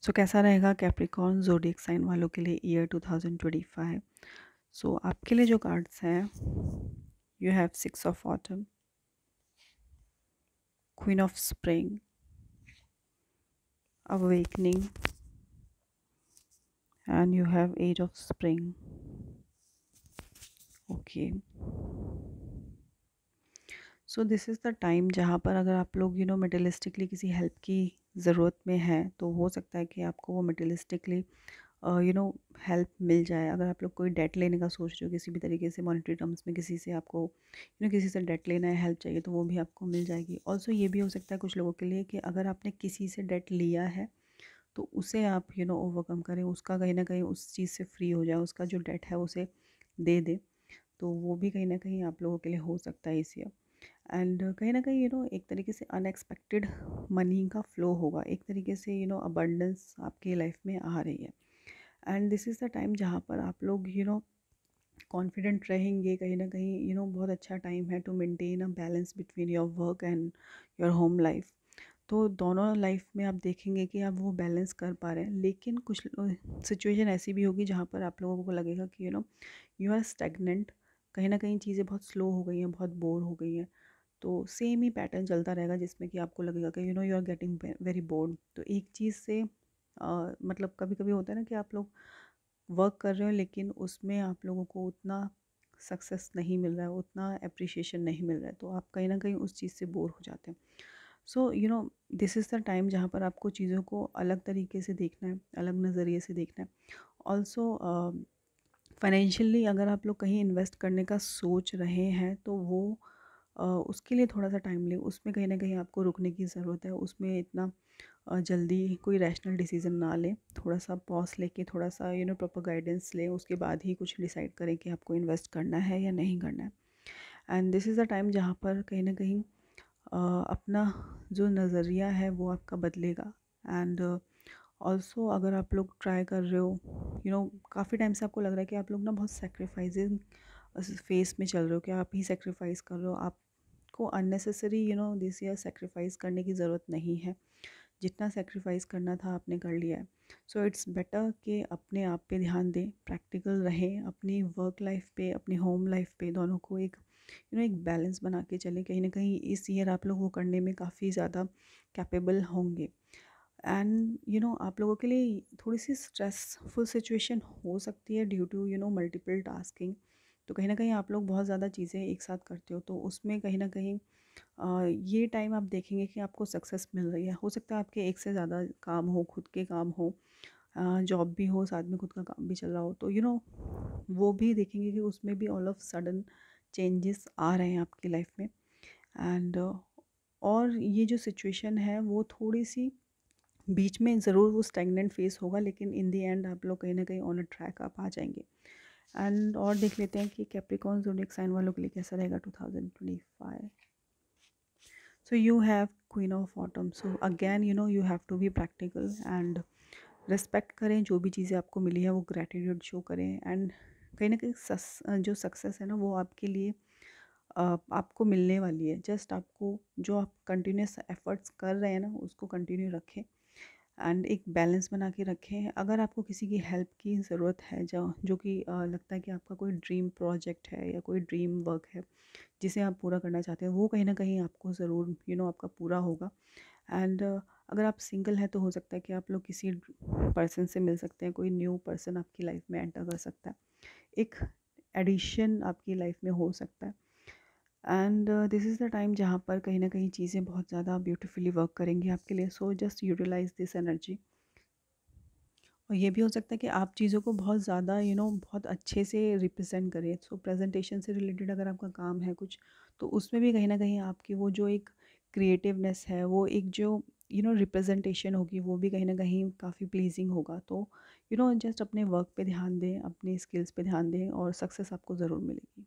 सो कैसा रहेगा Capricorn zodiac sign वालों के लिए ईयर 2025। सो आपके लिए जो कार्ड्स हैं, you have 6 of autumn, queen of spring, awakening, and you have age of spring. Okay, so this is the time जहाँ पर अगर आप लोग मटेरियलिस्टिकली किसी हेल्प की ज़रूरत में हैं, तो हो सकता है कि आपको वो मटेरियलिस्टिकली हेल्प मिल जाए। अगर आप लोग कोई डेट लेने का सोच रहे हो किसी भी तरीके से मॉनेटरी टर्म्स में, किसी से आपको किसी से डेट लेना है, हेल्प चाहिए, तो वो भी आपको मिल जाएगी। ऑल्सो ये भी हो सकता है कुछ लोगों के लिए कि अगर आपने किसी से डेट लिया है तो उसे आप ओवरकम करें, उसका कहीं ना कहीं उस चीज़ से फ्री हो जाए, उसका जो डेट है उसे दे दे। तो वो भी कहीं ना कहीं आप लोगों के लिए हो सकता है इस ईयर। एंड कहीं ना कहीं एक तरीके से अनएक्सपेक्टेड मनी का फ्लो होगा, एक तरीके से अबंडेंस आपकी लाइफ में आ रही है। And this is the time जहाँ पर आप लोग कॉन्फिडेंट रहेंगे। कहीं ना कहीं बहुत अच्छा टाइम है to maintain a balance between your work and your home life. तो दोनों लाइफ में आप देखेंगे कि आप वो बैलेंस कर पा रहे हैं। लेकिन कुछ सिचुएशन ऐसी भी होगी जहाँ पर आप लोगों को लगेगा कि यू आर स्टैग्नेंट, कहीं ना कहीं चीज़ें बहुत स्लो हो गई हैं, बहुत बोर हो गई हैं। तो सेम ही पैटर्न चलता रहेगा जिसमें कि आपको लगेगा कि you are getting very bored. तो एक चीज़ से मतलब कभी कभी होता है ना कि आप लोग वर्क कर रहे हो लेकिन उसमें आप लोगों को उतना सक्सेस नहीं मिल रहा है, उतना अप्रिशिएशन नहीं मिल रहा है, तो आप कहीं ना कहीं उस चीज़ से बोर हो जाते हैं। सो दिस इज़ द टाइम जहाँ पर आपको चीज़ों को अलग तरीके से देखना है, अलग नज़रिए से देखना है। ऑल्सो फाइनेंशियली अगर आप लोग कहीं इन्वेस्ट करने का सोच रहे हैं तो वो उसके लिए थोड़ा सा टाइम ले, उसमें कहीं ना कहीं आपको रुकने की ज़रूरत है। उसमें इतना जल्दी कोई रैशनल डिसीजन ना लें, थोड़ा सा पॉज लेके थोड़ा सा प्रॉपर गाइडेंस लें, उसके बाद ही कुछ डिसाइड करें कि आपको इन्वेस्ट करना है या नहीं करना है। And this is the time जहाँ पर कहीं ना कहीं अपना जो नज़रिया है वो आपका बदलेगा। एंड ऑल्सो अगर आप लोग ट्राई कर रहे हो, काफ़ी टाइम से आपको लग रहा है कि आप लोग ना बहुत सेक्रीफाइसिंग फेस में चल रहे हो, कि आप ही सेक्रीफाइस कर रहे हो। आपको अननेसेसरी दिस ईयर सेक्रीफाइस करने की ज़रूरत नहीं है, जितना सेक्रीफाइस करना था आपने कर लिया है। सो इट्स बेटर कि अपने आप पे ध्यान दें, प्रैक्टिकल रहें, अपनी वर्क लाइफ पे, अपनी होम लाइफ पे, दोनों को एक एक बैलेंस बना के चलें। कहीं ना कहीं इस ईयर आप लोग वो करने में काफ़ी ज़्यादा कैपेबल होंगे। एंड आप लोगों के लिए थोड़ी सी स्ट्रेसफुल सिचुएशन हो सकती है ड्यू टू मल्टीपल टास्किंग। तो कहीं ना कहीं आप लोग बहुत ज़्यादा चीज़ें एक साथ करते हो, तो उसमें कहीं ना कहीं ये टाइम आप देखेंगे कि आपको सक्सेस मिल रही है। हो सकता है आपके एक से ज़्यादा काम हो, खुद के काम हो, जॉब भी हो, साथ में खुद का काम भी चल रहा हो, तो वो भी देखेंगे कि उसमें भी ऑल ऑफ सडन चेंजेस आ रहे हैं आपकी लाइफ में। एंड और ये जो सिचुएशन है वो थोड़ी सी बीच में ज़रूर वो स्टैग्नेंट फेस होगा, लेकिन इन दी एंड आप लोग कहीं ना कहीं ऑन अ ट्रैक आप आ जाएंगे। एंड और देख लेते हैं कि कैप्रिकॉर्न ज़ोडिएक साइन वालों के लिए कैसा रहेगा 2025। So you have queen of autumn. So again you have to be practical and respect करें, जो भी चीज़ें आपको मिली है वो ग्रैटिट्यूड शो करें। एंड कहीं ना कहीं जो सक्सेस है ना वो आपके लिए आपको मिलने वाली है। जस्ट आपको जो आप कंटिन्यूस एफर्ट्स कर रहे हैं ना उसको कंटिन्यू रखें एंड एक बैलेंस बना के रखें। अगर आपको किसी की हेल्प की ज़रूरत है, जो कि लगता है कि आपका कोई ड्रीम प्रोजेक्ट है या कोई ड्रीम वर्क है जिसे आप पूरा करना चाहते हैं, वो कहीं ना कहीं आपको ज़रूर आपका पूरा होगा। एंड अगर आप सिंगल हैं तो हो सकता है कि आप लोग किसी पर्सन से मिल सकते हैं, कोई न्यू पर्सन आपकी लाइफ में एंटर कर सकता है, एक एडिशन आपकी लाइफ में हो सकता है। And this is the time जहाँ पर कहीं ना कहीं चीज़ें बहुत ज़्यादा ब्यूटीफुली वर्क करेंगी आपके लिए। So just utilize this energy. और ये भी हो सकता है कि आप चीज़ों को बहुत ज़्यादा बहुत अच्छे से रिप्रेजेंट करें। सो प्रेजेंटेशन से रिलेटेड अगर आपका काम है कुछ, तो उसमें भी कहीं ना कहीं आपकी वो जो एक क्रिएटिवनेस है, वो एक जो रिप्रेजेंटेशन होगी, वो भी कहीं ना कहीं काफ़ी प्लीजिंग होगा। तो जस्ट अपने वर्क पे ध्यान दें, अपने स्किल्स पे ध्यान दें और सक्सेस आपको ज़रूर मिलेगी।